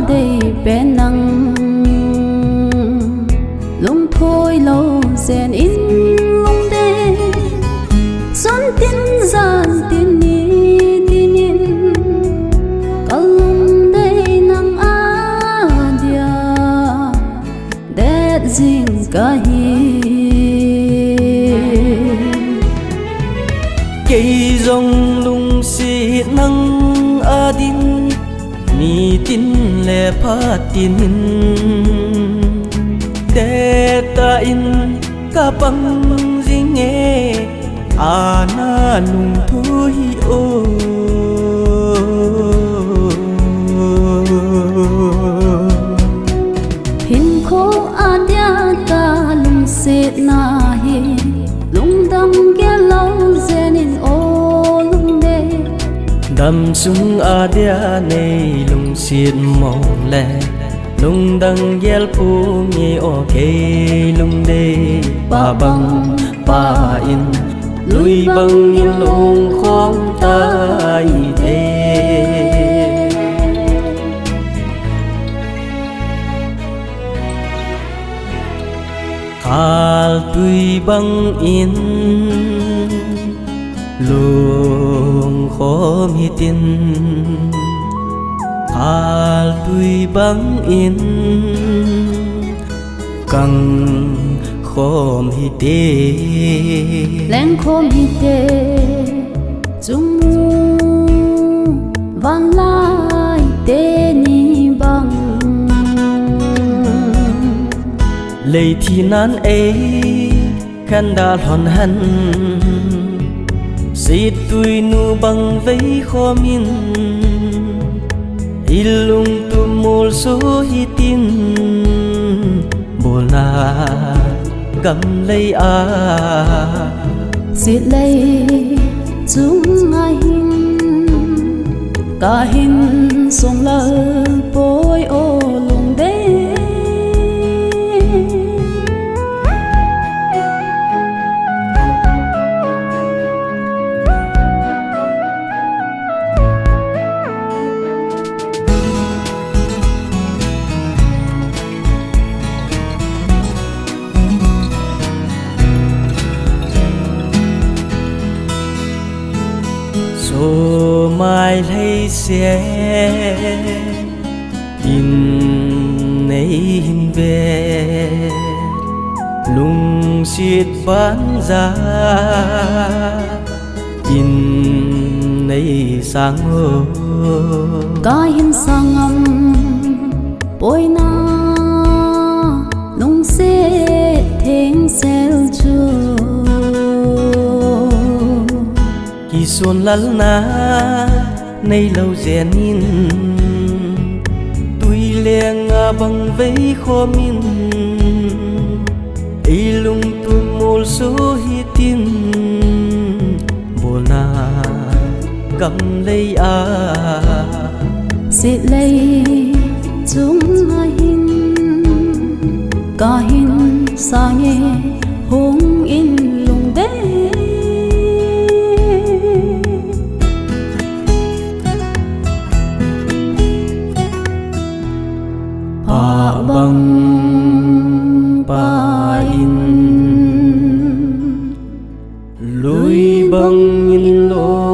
đây bên nắng lung thôi lâu rèn in lung đê xuân tiên gian tiên ni tiên yên cả lung đây nắng á dia đẹp dinh cả hi cây rong lung si nắng á din mi tin le pha tin để ta in cả bằng riêng nghe na nung thôi ô hin khô dia ta lung se na hi lung dam ge lâu zenin ô lung de đầm sung dia này lung xiết màu lẹ lung đăng yel pu nghe o ke lung de ba băng ba in lui băng in lung khom tai de khal tui băng in lung khom hi tin khal tui băng in căng khom hi tê leng khom hi tê chung van lai tê ni băng lệ thì nan ấy khăn đa hòn hằn xịt tui nu băng vây khó min ilung tu mol so hi tin bola gam lei a xịt lây chung ai hin cả hin sông lơ bối ô lung đê số mai lấy xe in ấy hin về lung xiết bán ra in ấy sang hồ cả hin sang âm bối na lung xe thèn xel chu kỳ xuân lal na nay lâu rèn in tui leng bằng vây khó min ilung tu mol so hi tin bona cầm lấy a xịt lây chúng ai hin cả hin sa nghe hong in lung đê ba băng ba in lui băng in lô